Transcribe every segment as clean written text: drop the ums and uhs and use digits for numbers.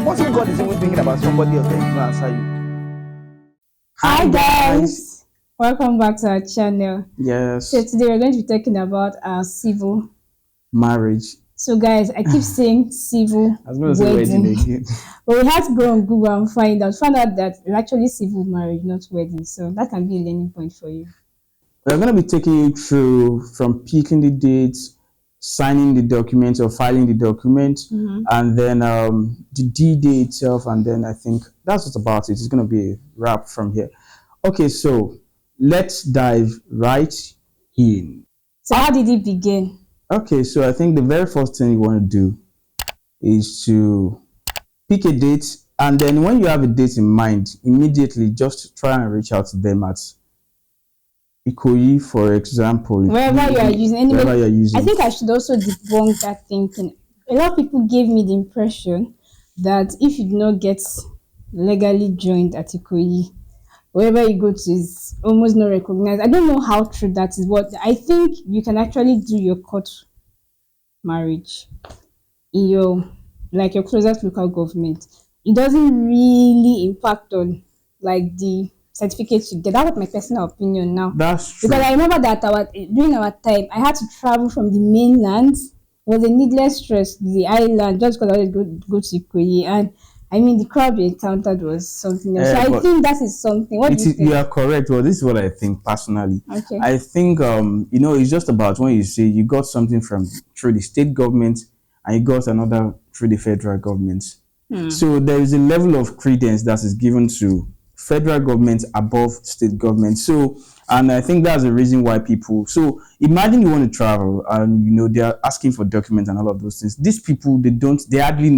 What if God is even thinking about somebody else that will answer you? Hi guys, welcome back to our channel. Yes. So today we're going to be talking about our civil Marriage. So guys, I keep saying civil I was going to say wedding again. But we had to go on Google and find out that it's actually civil marriage, not wedding. So that can be a learning point for you. We're going to be taking you through from picking the dates, signing the document or filing the document, and then the D-Day itself, and then I think that's just about it. It's going to be a wrap from here. Okay, so let's dive right in. So how did it begin? Okay, so I think the very first thing you want to do is to pick a date, and then when you have a date in mind, immediately just try and reach out to them at Ikoyi, for example. Wherever you are using. Anyway, wherever you're using. I think I should also debunk that thinking. A lot of people gave me the impression that if you do not get legally joined at Ikoyi, wherever you go to is almost not recognized. I don't know how true that is, but I think you can actually do your court marriage in your closest local government. It doesn't really impact on the certificates you get. That was my personal opinion now. That's true. Because I remember that during our time, I had to travel from the mainland. It was a needless stress to the island just because I was go to Ikoyi. And I mean, the crowd we encountered was something else. So I think that is something. What do you think? You are correct. Well, this is what I think personally. Okay. I think, it's just about when you say you got something through the state government and you got another through the federal government. So there is a level of credence that is given to federal government above state government. So, and I think that's the reason why people, so imagine you want to travel and, they're asking for documents and all of those things. These people, they hardly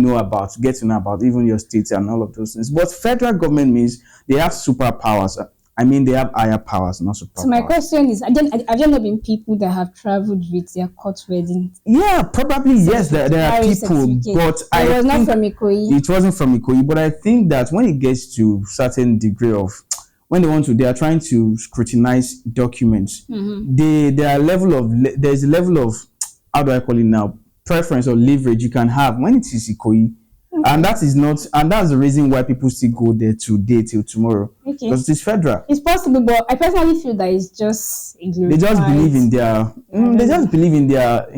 get to know about even your state and all of those things. But federal government means they have superpowers. I mean, they have higher powers, not superpowers. So my question is, have there not been people that have traveled with their court weddings? Yeah, probably yes. There are people, but it was not from Ikoyi. It wasn't from Ikoyi, but I think that when it gets to certain degree of when they are trying to scrutinize documents. There's a level of how do I call it now, preference or leverage you can have when it is Ikoyi. And that's the reason why people still go there today till tomorrow. Okay. Because it is federal. It's possible, but I personally feel that it's just they just believe in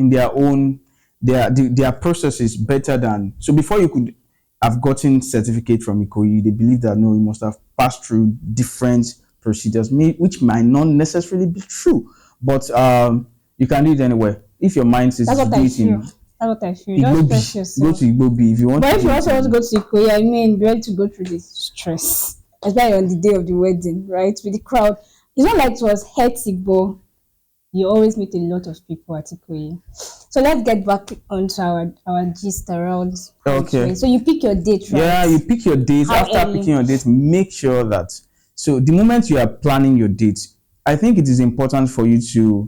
their own their process is better than. So before you could have gotten certificate from Ikoyi, they believe that no, you must have passed through different procedures, which might not necessarily be true. But you can do it anywhere. If your mind says to do it in that's what I feel. Don't stress yourself. Go to Igbobi if you want. But if you also want to go to Ikoyi, I mean, be ready to go through this stress, especially on the day of the wedding, right? With the crowd, it's not like it was hectic, but you always meet a lot of people at Ikoyi. So let's get back onto our gist around. Okay. So you pick your date, right? Yeah, you pick your date. After picking your date, make sure that. So the moment you are planning your date, I think it is important for you to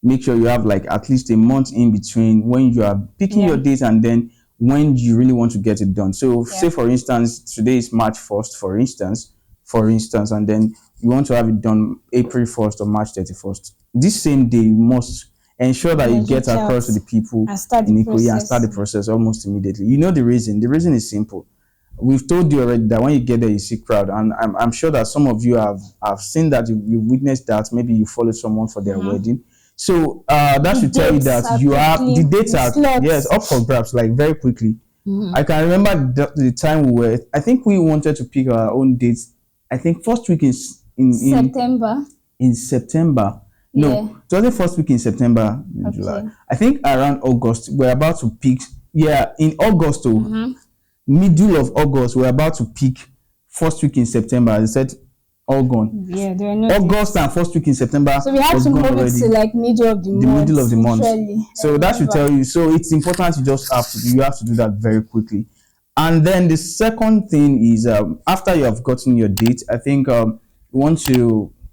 make sure you have at least a month in between when you are picking your date and then when you really want to get it done. So say for instance, today is March 1st, for instance, and then you want to have it done April 1st or March 31st. This same day, you must ensure that you get across to the people in Ikoyi and start the process almost immediately. You know the reason. The reason is simple. We've told you already that when you get there, you see crowd. And I'm sure that some of you have seen that, you witnessed that. Maybe you followed someone for their wedding. So that should tell you that you have the dates are up for grabs very quickly. I can remember the time I think we wanted to pick our own dates. I think first week in September. In September. No, it wasn't first week in September, July. I think around August we're about to pick. Yeah, in August, middle of August, we're about to pick first week in September. As I said, all gone. Yeah, there are no August and first week in September. So we have to move it to middle of the month. Middle of the month. So that should tell you. So it's important you have to do that very quickly. And then the second thing is after you have gotten your date, I think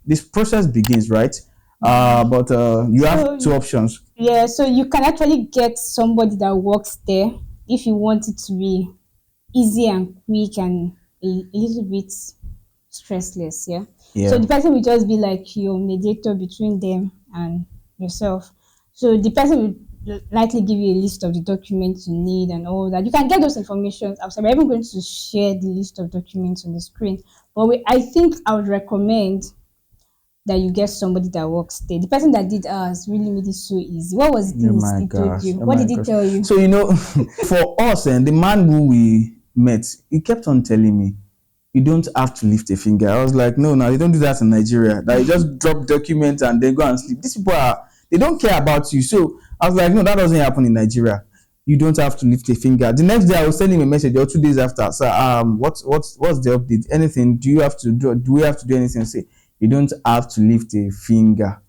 this process begins, right? But you have two options. Yeah, so you can actually get somebody that works there if you want it to be easy and quick and a little bit stressless. Yeah. So the person will just be like your mediator between them and yourself. So the person will likely give you a list of the documents you need and all that. You can get those information outside. We're even going to share the list of documents on the screen. But I think I would recommend that you get somebody that works there. The person that did ours really made it so easy. What was the Oh thing my he told gosh. you? Oh What my did he gosh. tell you? So, for us, and the man who we met, he kept on telling me, you don't have to lift a finger. I was like, no, no, they don't do that in Nigeria. That you just drop documents and then go and sleep. These people they don't care about you. So I was like, no, that doesn't happen in Nigeria. You don't have to lift a finger. The next day I was sending him a message, or 2 days after. So what's the update? Anything? Do we have to do anything? Say you don't have to lift a finger.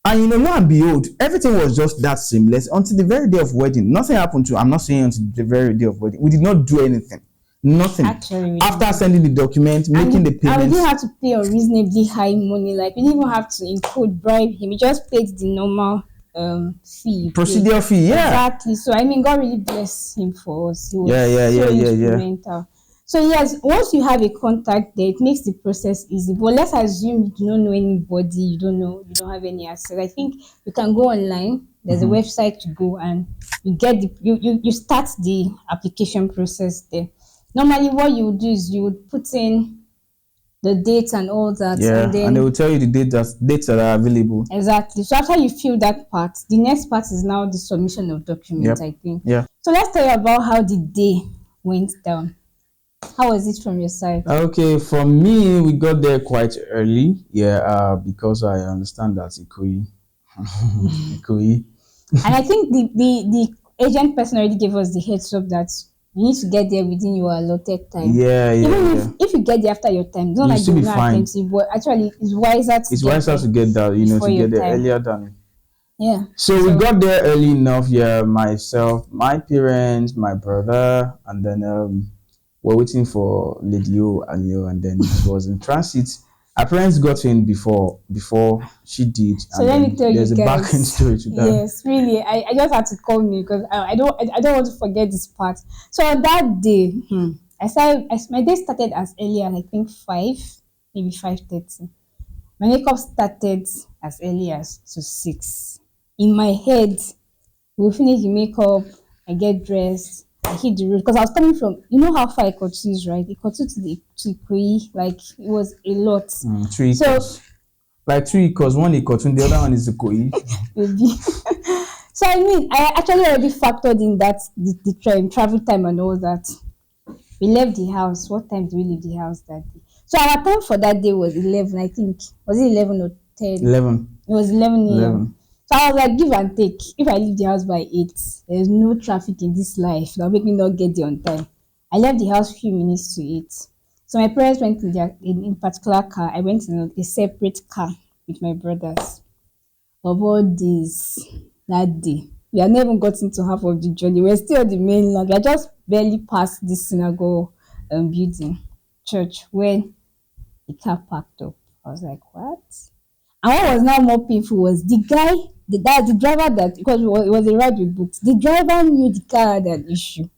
And lo and behold, everything was just that seamless until the very day of wedding. Nothing happened to. I'm not saying until the very day of wedding. We did not do anything. Nothing. Actually, we After didn't. sending the document, making the And we payments, didn't have to pay a reasonably high money. Like we didn't even have to include bribe him. We just paid the normal fee. You pay. procedure fee. Yeah. Exactly. So I mean, God really bless him for us. He was Yeah. so instrumental. So yes, once you have a contact there, it makes the process easy. But let's assume you do not know anybody, you don't have any access. I think you can go online. There's a website to go and you get you start the application process there. Normally, what you would do is you would put in the dates and all that, Yeah. and then And they will tell you the dates that are available. exactly. So after you fill that part, the next part is now the submission of documents. Yep. I think. Yeah. So let's tell you about how the day went down. How was it from your side? Okay, for me, we got there quite early. Yeah, because I understand that Ikoyi. And I think the agent person already gave us the heads up that you need to get there within your allotted time. Yeah. Even if you get there after your time, it's not You like still you're be not fine. attentive, but actually it's wiser to It's get wiser there to get that, before to your get there time. earlier than. Yeah. So we got there early enough. Yeah, myself, my parents, my brother, and then we're waiting for Lady O and then she was in transit. Our parents got in before she did. So let me tell you there's a back end guys. story to that. Yes, really. I just had to call me because I don't want to forget this part. So on that day, my day started as early as I think 5, maybe 5:30. My makeup started as early as to 6. In my head, we'll finish the makeup, I get dressed, I hit the road because I was coming from, you know how far Ikoyi is, right? Ikoyi to Ikoyi, like it was a lot. Three So equals. Like 3 equals, 1 equal, the other one is Ikoyi. maybe. So I mean, I actually already factored in that the travel time and all that. We left the house. What time did we leave the house that day? So our time for that day was 11, I think. Was it 11 or 10? 11. It was 11 a.m. 11. So I was like, give and take. If I leave the house by 8, there's no traffic in this life. That'll make me not get there on time. I left the house few minutes to 8. So my parents went in a particular car. I went in a separate car with my brothers. Of all this, that day, we had never gotten to half of the journey. We're still on the mainland. We had just barely passed this synagogue building, church, when the car packed up. I was like, what? And what was now more painful was the guy, the driver that, because it was a ride we booked, the driver knew the car had an issue.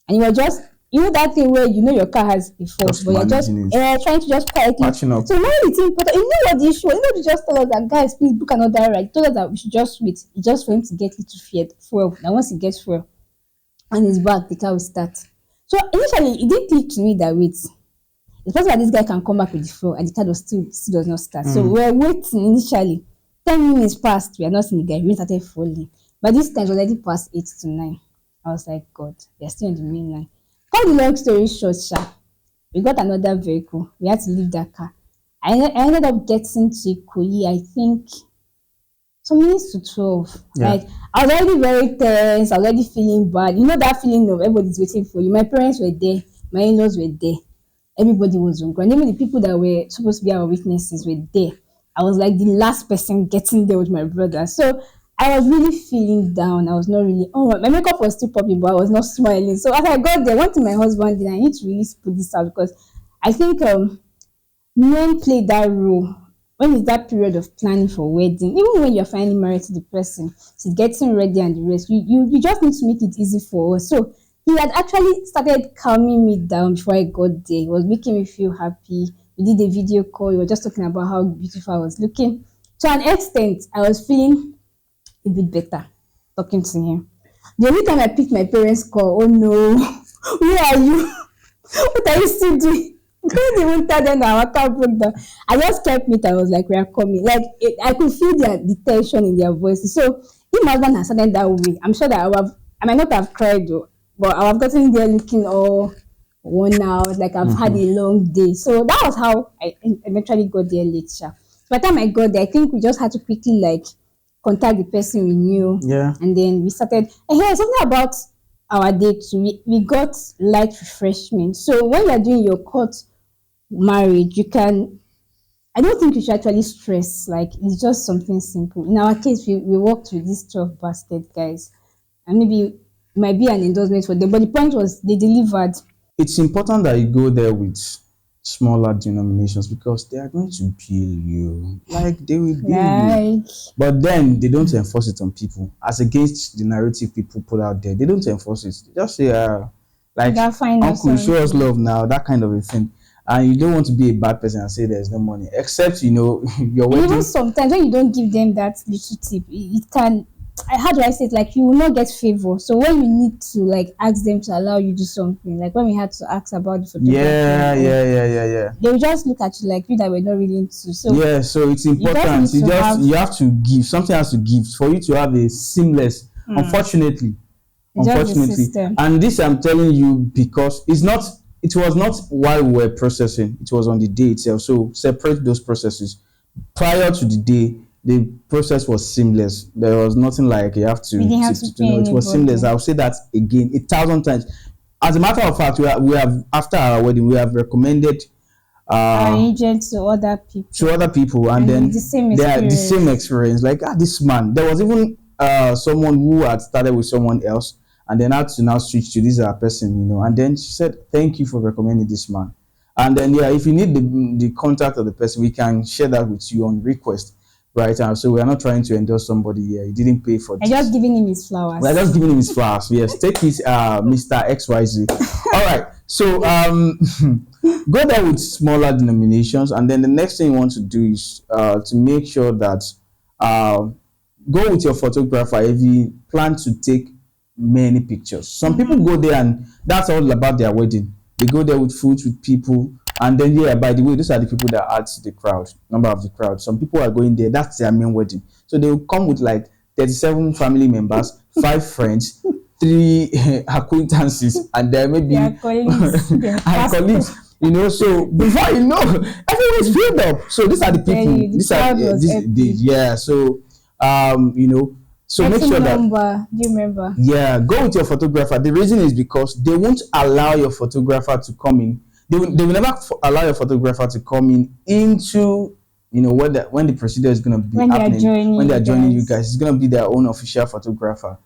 And you were just, that thing where your car has a fault, Just but you're just managing it. trying to just quietly. Patching up. So now it's important. You know what the issue was? You know, to just tell us that, guys, please book another ride. He told us that we should just wait. It's just for him to get little fuel. Now once he gets fuel and he's back, the car will start. So initially, it didn't click to me that wait. It's possible that this guy can come back with the fuel and the car still does not start. So we're waiting initially. 10 minutes passed. We are not seeing the guy. We started falling. But this time it was already past 8 to 9. I was like, God, they're still on the mainland. Cut the long story short, we got another vehicle. We had to leave that car. I ended up getting to Ikoyi, I think, some minutes to 12. Yeah. Like, I was already very tense. I was already feeling bad. You know that feeling of everybody's waiting for you. My parents were there. My in-laws were there. Everybody was on ground. Even the people that were supposed to be our witnesses were there. I was like the last person getting there with my brother. So I was really feeling down. I was not really, my makeup was still popping, but I was not smiling. So as I got there, one thing my husband did, I need to really put this out because I think men play that role when it's that period of planning for wedding. Even when you're finally married to the person, she's getting ready and the rest, you just need to make it easy for us. So he had actually started calming me down before I got there. He was making me feel happy. We did a video call. We were just talking about how beautiful I was looking. To an extent, I was feeling a bit better. talking to him. The only time I picked my parents' call, oh no, where are you? What are you still doing? I couldn't even tell them that our car broke down. I just kept it. I was like, we are coming. Like, I could feel the tension in their voices. So, if my husband had started that way, I'm sure that I might not have cried though, but I would have gotten there looking all worn out, like I've had a long day. So, that was how I eventually got there late. Sha. By the time I got there, I think we just had to quickly, like, contact the person we knew. Yeah. And then we started. And here's something about our day too. We got light refreshment. So when you're doing your court marriage, you can. I don't think you should actually stress. Like it's just something simple. In our case, we worked with these 12 basket guys, and maybe it might be an endorsement for them. But the point was they delivered. It's important that you go there with smaller denominations because they are going to bill you. Like they will bill you. Like But then they don't enforce it on people. As against the narrative people put out there, they don't enforce it. They just say, like, that fine or uncle, show us something. love now, that kind of a thing. And you don't want to be a bad person and say there's no money. Except, your And even wedding. sometimes when you don't give them that little tip, it can. How do I say it? Like you will not get favor. So when you need to like ask them to allow you do something, like when we had to ask about the photography, Yeah, and yeah, yeah, yeah, yeah. they will just look at you like you that we're not really into. So Yeah, so it's you just important. need to have You have to give. Something has to give for you to have a seamless. Unfortunately, just the unfortunately, system. and this I'm telling you because it's not. It was not while we were processing. It was on the day itself. So separate those processes. Prior to the day, the process was seamless. There was nothing like you have to. We didn't have to pay know. It was seamless. anybody. I'll say that again 1,000 times. As a matter of fact, we have after our wedding, we have recommended Our uh agent to other people, to other people, and and then the same they are the same experience. experience. Like this man, there was even someone who had started with someone else, and then had to now switch to this other person, And then she said, "Thank you for recommending this man." And then yeah, if you need the contact of the person, we can share that with you on request, right? So we are not trying to endorse somebody here. He didn't pay for I this. just giving him his flowers. We're just giving him his flowers. Yes, take it, Mr. XYZ. All right. So go there with smaller denominations, and then the next thing you want to do is to make sure that uh, go with your photographer if you plan to take many pictures. Some people go there and that's all about their wedding. They go there with food, with people, and then yeah. By the way, these are the people that add to the crowd, number of the crowd. Some people are going there. That's their main wedding, so they will come with like 37 family members, 5 friends, 3 acquaintances, and then maybe Their colleagues, their and pastors. colleagues. So before you know, everyone's filled up. So these are the Tell people. you, the These are crowd was epic. yeah. So so make Getting sure that number. Do you remember? yeah, go with your photographer. The reason is because they won't allow your photographer to come in. They will never allow your photographer to come in into when the procedure is going to be When they are happening, joining when they are you joining you guys. guys. It's going to be their own official photographer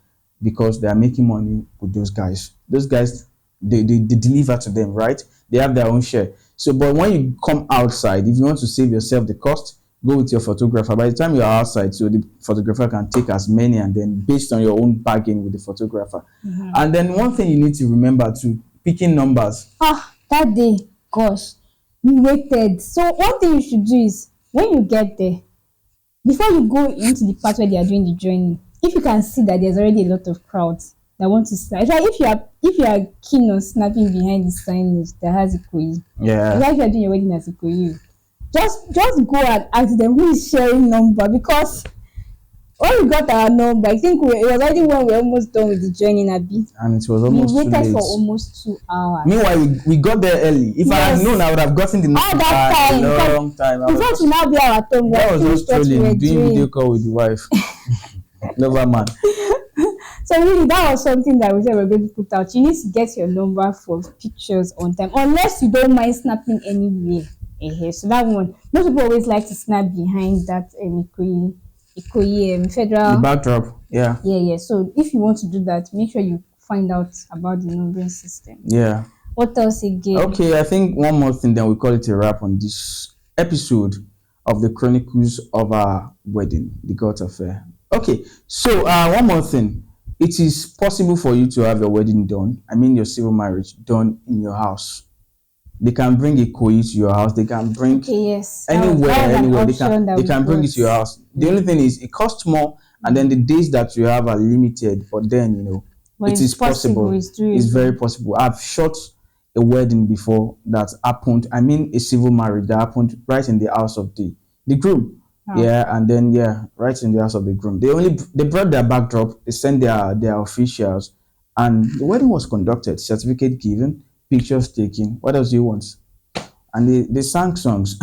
because they are making money with those guys. Those guys, they deliver to them, right? They have their own share. So, but when you come outside, if you want to save yourself the cost, go with your photographer. By the time you're outside, so the photographer can take as many, and then based on your own bargain with the photographer. And then one thing you need to remember too, picking numbers. That day, gosh, we waited. So one thing you should do is when you get there, before you go into the part where they are doing the joining, if you can see that there's already a lot of crowds that want to snap. Like if you are keen on snapping behind the signage that has Ikoyi, Yeah. like if you are doing your wedding as Ikoyi, just go and ask them who is sharing number, because when we got our number, I think it was already when we were almost done with the joining, Abi. And it was We almost too waited late. for almost 2 hours. Meanwhile, we got there early. If I had Yes. known, I would have gotten the All that time, a long time. in fact, we now be our tongue. I was just What we were trolling, doing video doing. call with the wife. Lover man. So really, that was something that we said we are going to put out. You need to get your number for pictures on time, unless you don't mind snapping anywhere. So that one, most people always like to snap behind that Ikoyi The federal. backdrop. Yeah. Yeah. So if you want to do that, make sure you find out about the numbering system. Yeah. What else again? Okay, I think one more thing, then we call it a wrap on this episode of the Chronicles of our wedding, the Gotaffair. Okay, so one more thing. It is possible for you to have your wedding done, I mean your civil marriage done in your house. They can bring a Ikoyi to your house. They can bring Okay, yes. anywhere. That was an They option that they we can bring it got. to your house. The only thing is it costs more, And then the days that you have are limited, but then But it it's is possible, possible. it's It's very doable. possible. I've shot a wedding before that happened. I mean, a civil marriage that happened right in the house of the groom. Wow. Yeah, and then yeah, right in the house of the groom. They brought their backdrop. They sent their officials, and the wedding was conducted. Certificate given, pictures taken. What else do you want? And they sang songs.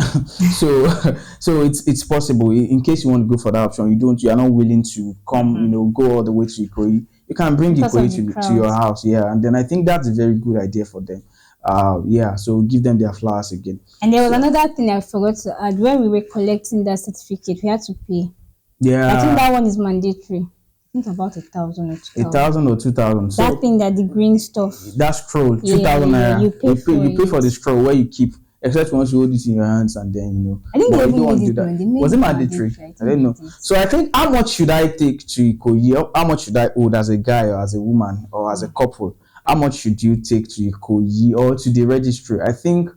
so so it's possible. In case you want to go for that option, you are not willing to come, go all the way to Ikoyi. You can bring Because of Ikoyi the to crowd. your house, yeah. And then I think that's a very good idea for them. Yeah. So give them their flowers again. And there was So another thing I forgot to add. When we were collecting that certificate, we had to pay. I think yeah, that one is mandatory. I think about 1,000 or a 2,000. thousand or 2,000. That So thing that the green stuff. that scroll, two Yeah, thousand yeah, yeah. You naira. pay for You pay for it. the scroll where you keep, except once you hold it in your hands and then I think they But you don't even want made to do it that. known. They made Was it it mandatory? mandatory. I I don't think know. they did. So I think how much should I take to Ikoyi? How much should I hold as a guy or as a woman or as a couple? How much should you take to Ikoyi or to the registry? I think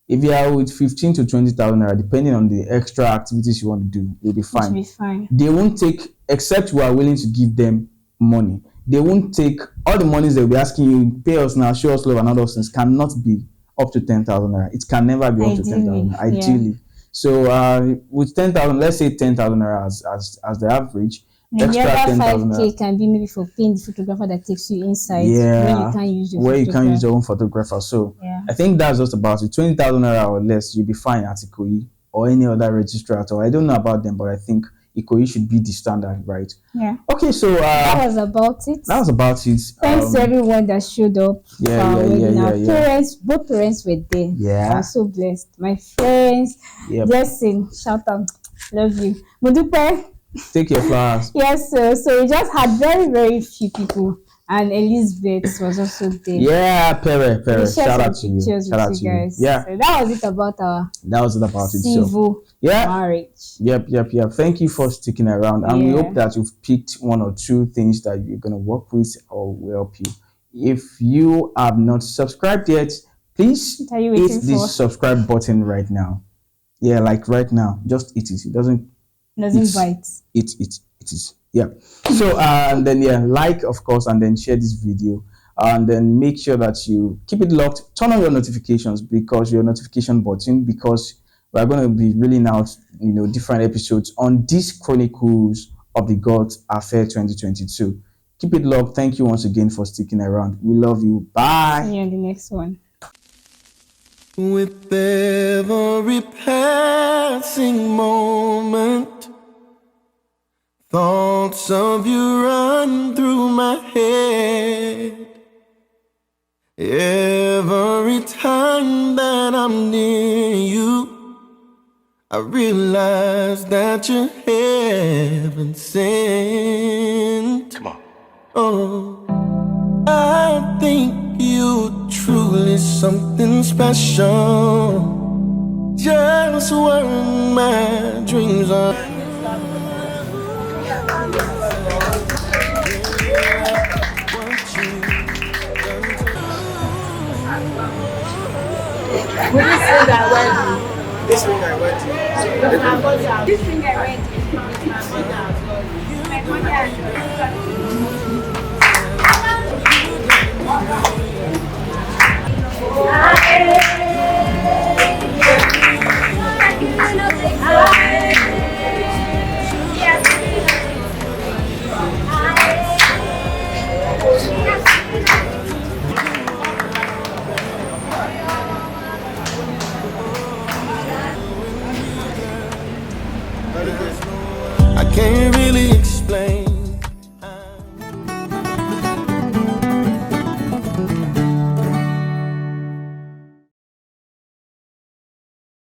if you are with 15 to 20,000 naira, depending on the extra activities you want to do, you'll be It should fine. be fine. They won't take, except you are willing to give them money. They won't take all the monies they'll be asking you, pay us now, show us love, and all those things cannot be up to 10,000 naira. It can never be up to 10,000 Ideally, naira, yeah. ideally. So with 10,000, let's say 10,000 naira as the average, And the extra other 10,000 naira. 5K can be maybe for paying the photographer that takes you inside when you Yeah, can't use your where you can't use photograph. your own photographer. So Yeah. I think that's just about it. 20,000 naira or less, you'll be fine at Ikoyi or any other registrar at all. I don't know about them, but I think Ikoyi should be the standard, right? Yeah. Okay, so That was about it. that was about it. Thanks to everyone that showed up for yeah, our yeah, wedding. yeah, Our yeah. parents, both parents were there. Yeah. I was so blessed. My friends, Yep. blessing, shout out, love you. Modupe. Take your flowers. Yes, so we just had very, very few people, and Elizabeth was also there. Yeah, Pere, We shared shout some out to you. pictures Shout out with to you you. guys. Yeah, So that was it about our that was it about it. So civil yeah, marriage. Yep. Thank you for sticking around, and we Yeah. hope that you've picked one or two things that you're gonna work with or will help you. If you have not subscribed yet, please What are you hit waiting the for? subscribe button right now. Yeah, like right now. Just hit it. It doesn't. Doesn't It's bite. it is. Yeah. So and then yeah, like of course, and then share this video, and then make sure that you keep it locked. Turn on your notifications because your notification button because we're going to be rolling out different episodes on this Chronicles of the Gotaffair 2022. Keep it locked. Thank you once again for sticking around. We love you. Bye. See you on the next one. With every passing moment, thoughts of you run through my head. Every time that I'm near you, I realize that you're heaven sent. Come on. Oh, I think you're truly something special. Just what my dreams are. This ring I went to. This thing I read is my mother. My mother.